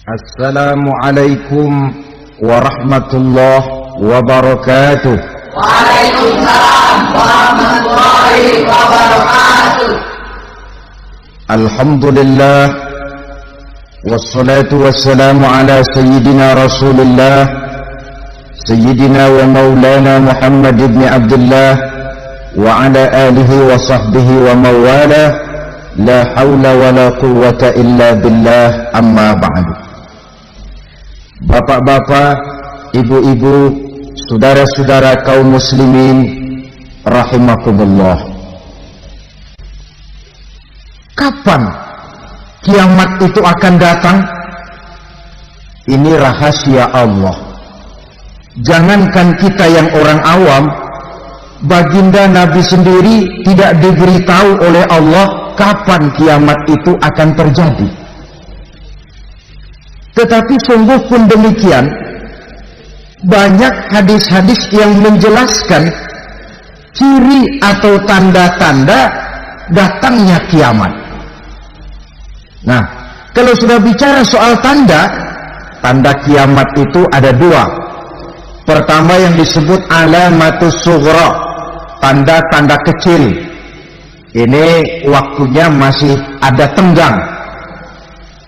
Assalamualaikum warahmatullahi wabarakatuh. Waalaikumsalam warahmatullahi wabarakatuh. Alhamdulillah wassalatu wassalamu ala sayyidina Rasulillah sayyidina wa maulana Muhammad ibn Abdullah wa ala alihi wa sahbihi wa mawala. La hawla wa la quwwata illa billah, amma ba'du. Bapak-bapak, ibu-ibu, saudara-saudara kaum muslimin rahimakumullah. Kapan kiamat itu akan datang? Ini rahasia Allah. Jangankan kita yang orang awam, baginda Nabi sendiri tidak diberitahu oleh Allah kapan kiamat itu akan terjadi. Tetapi sungguh pun demikian, banyak hadis-hadis yang menjelaskan ciri atau tanda-tanda datangnya kiamat. Nah, kalau sudah bicara soal tanda kiamat itu ada dua. Pertama yang disebut alamatus sughra, tanda-tanda kecil. Ini waktunya masih ada tenggang.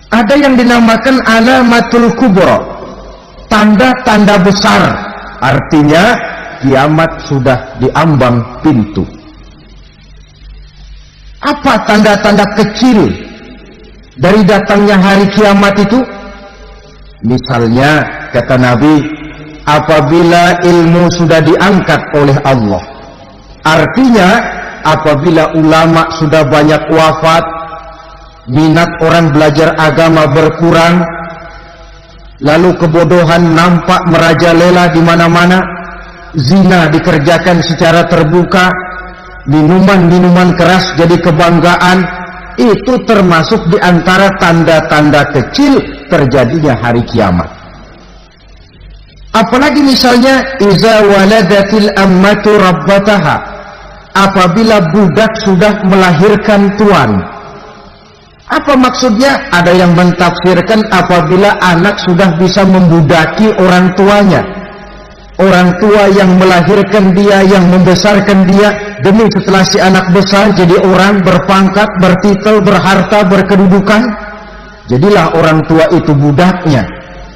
Ada yang dinamakan alamatul kubra, tanda-tanda besar, artinya kiamat sudah diambang pintu. Apa tanda-tanda kecil dari datangnya hari kiamat itu? Misalnya kata Nabi, apabila ilmu sudah diangkat oleh Allah, artinya apabila ulama sudah banyak wafat, minat orang belajar agama berkurang, lalu kebodohan nampak merajalela di mana-mana, zina dikerjakan secara terbuka, minuman-minuman keras jadi kebanggaan, itu termasuk di antara tanda-tanda kecil terjadinya hari kiamat. Apalagi misalnya iza waladatil ammatu rabbataha, apabila budak sudah melahirkan tuan. Apa maksudnya? Ada yang mentafsirkan apabila anak sudah bisa membudaki orang tuanya. Orang tua yang melahirkan dia, yang membesarkan dia, demi setelah si anak besar jadi orang berpangkat, bertitel, berharta, berkedudukan, jadilah orang tua itu budaknya.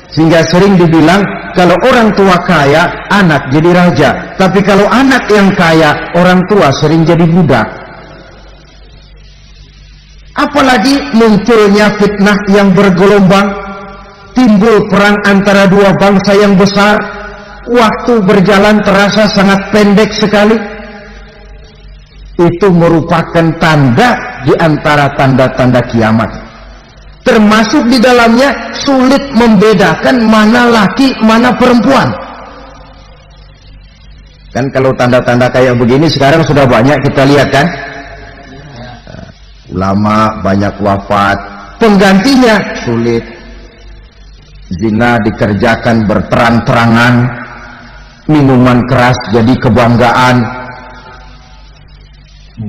Sehingga sering dibilang kalau orang tua kaya, anak jadi raja. Tapi kalau anak yang kaya, orang tua sering jadi budak. Apalagi munculnya fitnah yang bergelombang, timbul perang antara dua bangsa yang besar, waktu berjalan terasa sangat pendek sekali. Itu merupakan tanda di antara tanda-tanda kiamat. Termasuk di dalamnya sulit membedakan mana laki, mana perempuan. Kan kalau tanda-tanda kayak begini sekarang sudah banyak kita lihat kan? Ulama banyak wafat, penggantinya sulit. Zina dikerjakan berterang-terangan, minuman keras jadi kebanggaan,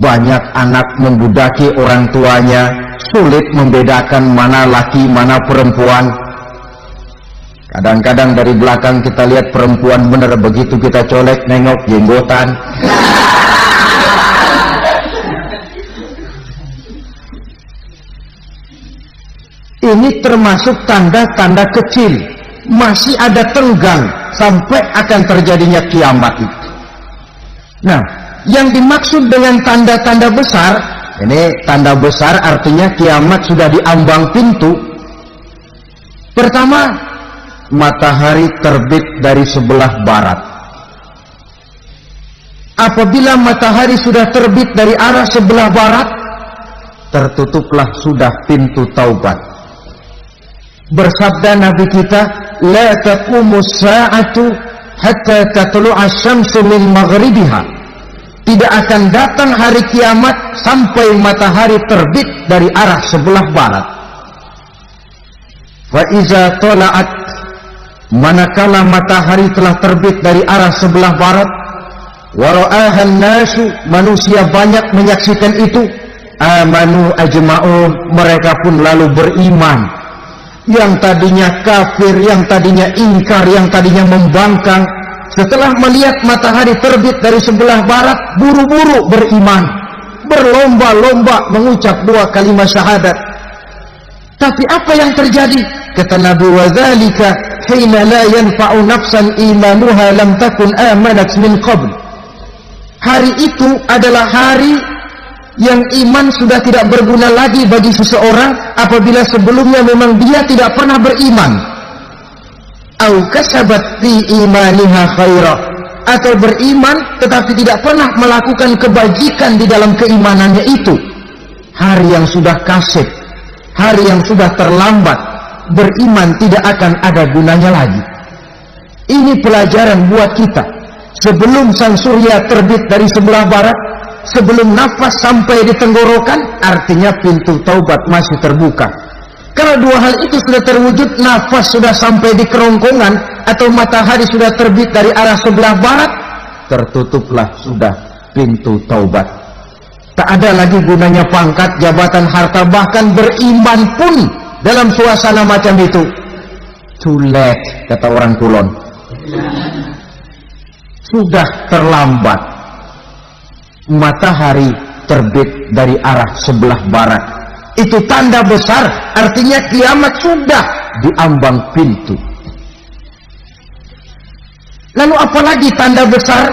banyak anak membudaki orang tuanya, sulit membedakan mana laki mana perempuan. Kadang-kadang dari belakang kita lihat perempuan bener, begitu kita colek nengok jenggotan. Ini termasuk tanda-tanda kecil, masih ada tenggang sampai akan terjadinya kiamat itu. Nah, yang dimaksud dengan tanda-tanda besar, ini tanda besar artinya kiamat sudah diambang pintu. Pertama, matahari terbit dari sebelah barat. Apabila matahari sudah terbit dari arah sebelah barat, tertutuplah sudah pintu taubat. Bersabda Nabi kita, la taqumus sa'atu hatta tatlu'a asy-syamsu min maghribiha. Tidak akan datang hari kiamat sampai matahari terbit dari arah sebelah barat. Fa iza tala'at, manakala matahari telah terbit dari arah sebelah barat, wa ra'ahan nasu, manusia banyak menyaksikan itu, amanu ajma'un, mereka pun lalu beriman. yang tadinya kafir, yang tadinya ingkar, yang tadinya membangkang, setelah melihat matahari terbit dari sebelah barat, buru-buru beriman, berlomba-lomba mengucap dua kalimat syahadat. Tapi apa yang terjadi? Kata Nabi, wadzalika hina la yanfa'u nafsan imanuha lam takun amanat min qabl. Hari itu adalah hari yang iman sudah tidak berguna lagi bagi seseorang apabila sebelumnya memang dia tidak pernah beriman. Au kasabat fi imaniha khaira, atau beriman tetapi tidak pernah melakukan kebajikan di dalam keimanannya itu. Hari yang sudah kasib, hari yang sudah terlambat, beriman tidak akan ada gunanya lagi. Ini pelajaran buat kita. Sebelum sang surya terbit dari sebelah barat, sebelum nafas sampai di tenggorokan, artinya pintu taubat masih terbuka. Kalau dua hal itu sudah terwujud, nafas sudah sampai di kerongkongan atau matahari sudah terbit dari arah sebelah barat, tertutuplah sudah pintu taubat. Tak ada lagi gunanya pangkat, jabatan, harta, bahkan beriman pun dalam suasana macam itu too late, kata orang Kulon. Sudah terlambat. Matahari terbit dari arah sebelah barat, itu tanda besar, artinya kiamat sudah diambang pintu. Lalu apalagi tanda besar?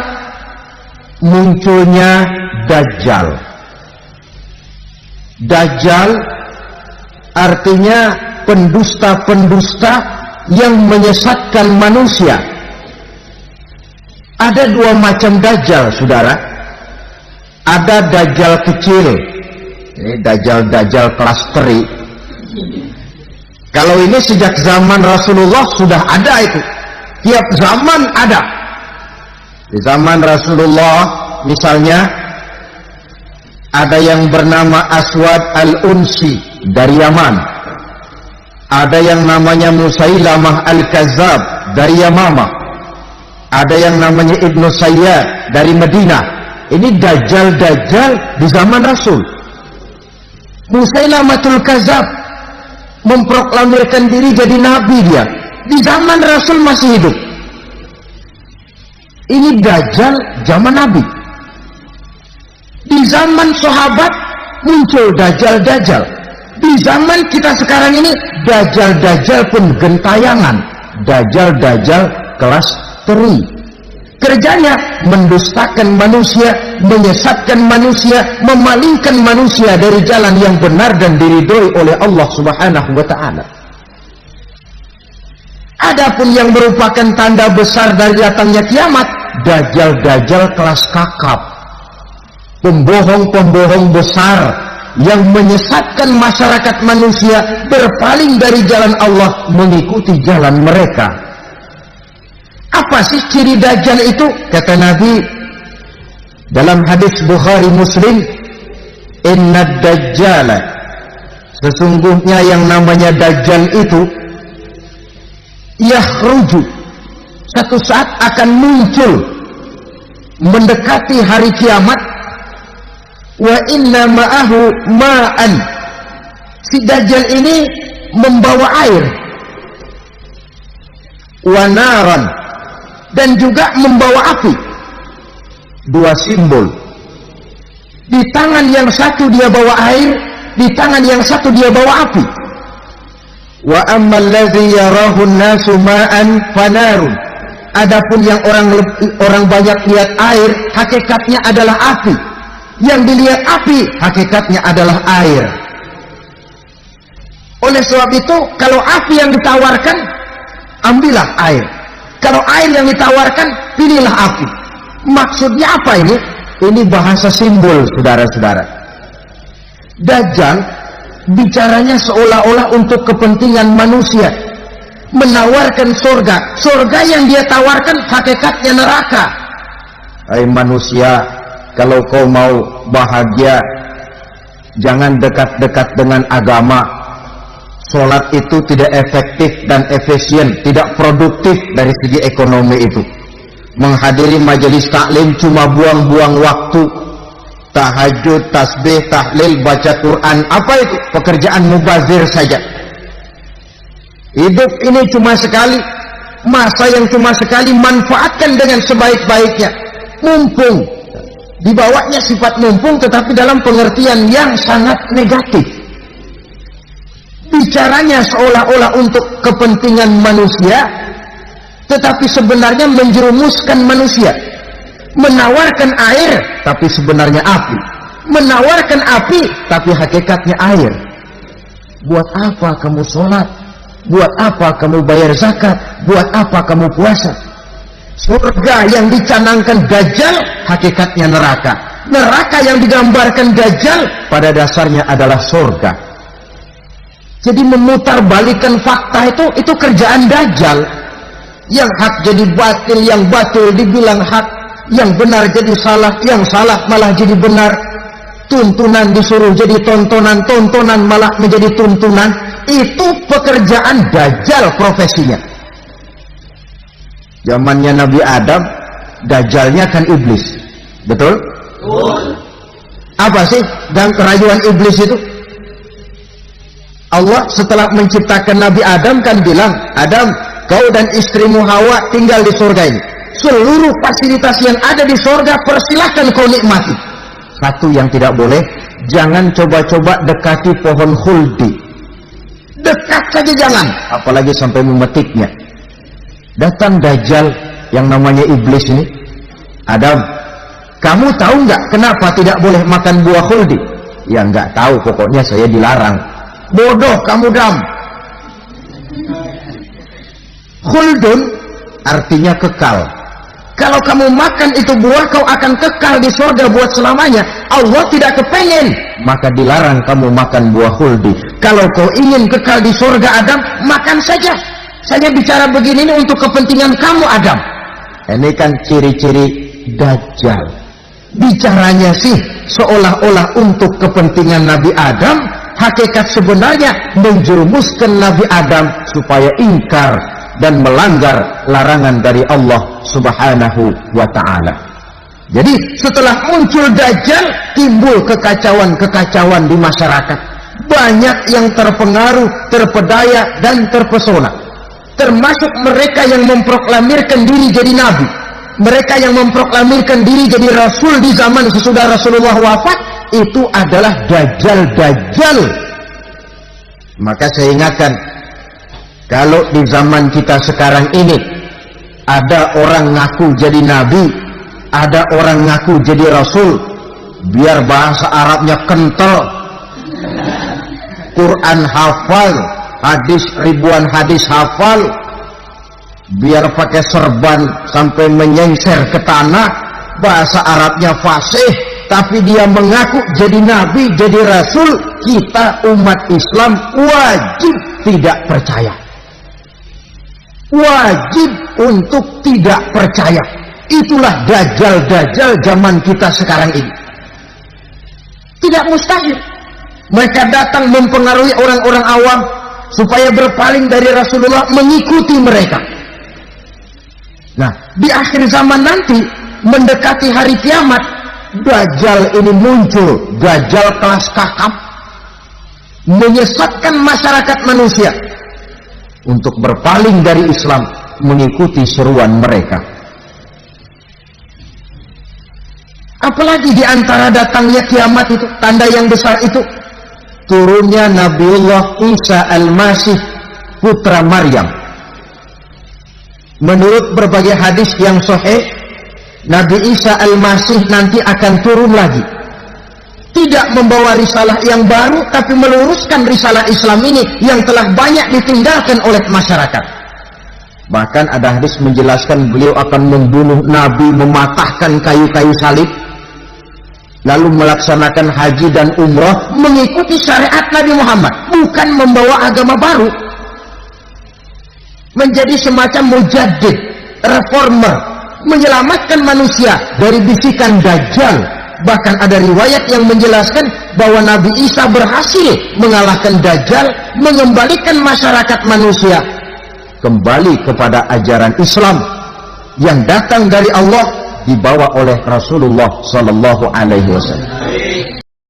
Munculnya Dajjal. Dajjal artinya pendusta-pendusta yang menyesatkan manusia. Ada dua macam Dajjal, saudara. Ada Dajjal kecil, ini Dajjal kelas teri. Kalau ini sejak zaman Rasulullah sudah ada itu. Tiap zaman ada. Di zaman Rasulullah misalnya ada yang bernama Aswad al-Unsi dari Yaman. Ada yang namanya Musailamah al-Kazzab dari Yamamah. Ada yang namanya Ibnu Sayyad dari Madinah. Ini Dajjal-Dajjal di zaman Rasul. Musailamatul Kazzab memproklamirkan diri jadi nabi dia. Di zaman Rasul masih hidup. Ini Dajjal zaman Nabi. Di zaman sahabat muncul Dajjal-Dajjal. Di zaman kita sekarang ini Dajjal-Dajjal pun gentayangan. Dajjal-Dajjal kelas teri. Kerjanya mendustakan manusia, menyesatkan manusia, memalingkan manusia dari jalan yang benar dan diridhoi oleh Allah Subhanahu wa ta'ala. Adapun yang merupakan tanda besar dari datangnya kiamat, Dajjal-Dajjal kelas kakap, pembohong-pembohong besar yang menyesatkan masyarakat manusia berpaling dari jalan Allah mengikuti jalan mereka. Apa sih ciri Dajjal itu? Kata Nabi dalam hadis Bukhari Muslim, inna Dajjala, sesungguhnya yang namanya Dajjal itu yakhruju, satu saat akan muncul mendekati hari kiamat. Wa inna ma'ahu ma'an, si Dajjal ini membawa air, wa naran, dan juga membawa api. Dua simbol. Di tangan yang satu dia bawa air, di tangan yang satu dia bawa api. Wa ammal ladzi yarahu an-nasu ma'an fanarun, adapun yang orang banyak lihat air, hakikatnya adalah api. Yang dilihat api, hakikatnya adalah air. Oleh sebab itu, kalau api yang ditawarkan, ambillah air. Kalau air yang ditawarkan, pilihlah api. Maksudnya apa ini? Ini bahasa simbol, saudara-saudara. Dajjal bicaranya seolah-olah untuk kepentingan manusia, menawarkan surga. Surga yang dia tawarkan hakikatnya neraka. Hai manusia, kalau kau mau bahagia, jangan dekat-dekat dengan agama. Sholat itu tidak efektif dan efisien, tidak produktif dari segi ekonomi itu. Menghadiri majelis taklim cuma buang-buang waktu. Tahajud, tasbih, tahlil, baca Quran, apa itu? Pekerjaan mubazir saja. Hidup ini cuma sekali, masa yang cuma sekali, manfaatkan dengan sebaik-baiknya. Mumpung, dibawanya sifat mumpung tetapi dalam pengertian yang sangat negatif. Bicaranya seolah-olah untuk kepentingan manusia, tetapi sebenarnya menjerumuskan manusia. Menawarkan air, tapi sebenarnya api. Menawarkan api, tapi hakikatnya air. Buat apa kamu sholat? Buat apa kamu bayar zakat? Buat apa kamu puasa? Surga yang dicanangkan Dajjal, hakikatnya neraka. Neraka yang digambarkan Dajjal, pada dasarnya adalah surga. Jadi memutarbalikkan fakta itu kerjaan Dajjal. Yang hak jadi batil, yang batil dibilang hak, yang benar jadi salah, yang salah malah jadi benar. Tuntunan disuruh jadi tontonan, tontonan malah menjadi tuntunan. Itu pekerjaan Dajjal profesinya. Zamannya Nabi Adam, Dajjalnya kan iblis. Betul? Betul. Apa sih dan kerayuan iblis itu? Allah setelah menciptakan Nabi Adam kan bilang, Adam, kau dan istrimu Hawa tinggal di surga ini. Seluruh fasilitas yang ada di surga persilahkan kau nikmati. Satu yang tidak boleh, jangan coba-coba dekati pohon khuldi. Dekat saja jangan, apalagi sampai memetiknya. Datang Dajjal yang namanya iblis ini. Adam, kamu tahu nggak kenapa tidak boleh makan buah khuldi? Ya nggak tahu, pokoknya saya dilarang. Bodoh kamu, Dam. Khuldun artinya kekal. Kalau kamu makan itu buah, kau akan kekal di surga buat selamanya. Allah tidak kepengen, maka dilarang kamu makan buah khuldi. Kalau kau ingin kekal di surga, Adam, makan saja. Saya bicara begini ini untuk kepentingan kamu, Adam. Ini kan ciri-ciri Dajjal. Bicaranya sih seolah-olah untuk kepentingan Nabi Adam, hakikat sebenarnya menjerumuskan Nabi Adam supaya ingkar dan melanggar larangan dari Allah Subhanahu wa ta'ala. Jadi setelah muncul Dajjal, timbul kekacauan-kekacauan di masyarakat. Banyak yang terpengaruh, terpedaya dan terpesona. Termasuk mereka yang memproklamirkan diri jadi nabi, mereka yang memproklamirkan diri jadi rasul di zaman sesudah Rasulullah wafat. Itu adalah Dajjal-Dajjal. Maka saya ingatkan, kalau di zaman kita sekarang ini ada orang ngaku jadi nabi, ada orang ngaku jadi rasul, biar bahasa Arabnya kental, Quran hafal, hadis ribuan hadis hafal, biar pakai serban sampai menyengser ke tanah, bahasa Arabnya fasih, tapi dia mengaku jadi nabi, jadi rasul, kita umat Islam wajib tidak percaya. Wajib untuk tidak percaya. Itulah Dajjal-Dajjal zaman kita sekarang ini. Tidak mustahil mereka datang mempengaruhi orang-orang awam supaya berpaling dari Rasulullah, mengikuti mereka. Nah, di akhir zaman nanti, mendekati hari kiamat, Dajjal ini muncul. Dajjal kelas kakap, menyesatkan masyarakat manusia untuk berpaling dari Islam, mengikuti seruan mereka. Apalagi di antara datangnya kiamat itu, tanda yang besar itu, turunnya Nabiullah Isa Al-Masih, putra Maryam. Menurut berbagai hadis yang sahih, Nabi Isa Al-Masih nanti akan turun lagi. Tidak membawa risalah yang baru, tapi meluruskan risalah Islam ini yang telah banyak ditinggalkan oleh masyarakat. Bahkan ada hadis menjelaskan beliau akan membunuh Nabi, mematahkan kayu-kayu salib, lalu melaksanakan haji dan umrah mengikuti syariat Nabi Muhammad, bukan membawa agama baru. Menjadi semacam mujaddid, reformer, menyelamatkan manusia dari bisikan Dajjal. Bahkan ada riwayat yang menjelaskan bahwa Nabi Isa berhasil mengalahkan Dajjal, mengembalikan masyarakat manusia kembali kepada ajaran Islam yang datang dari Allah, dibawa oleh Rasulullah Sallallahu Alaihi Wasallam.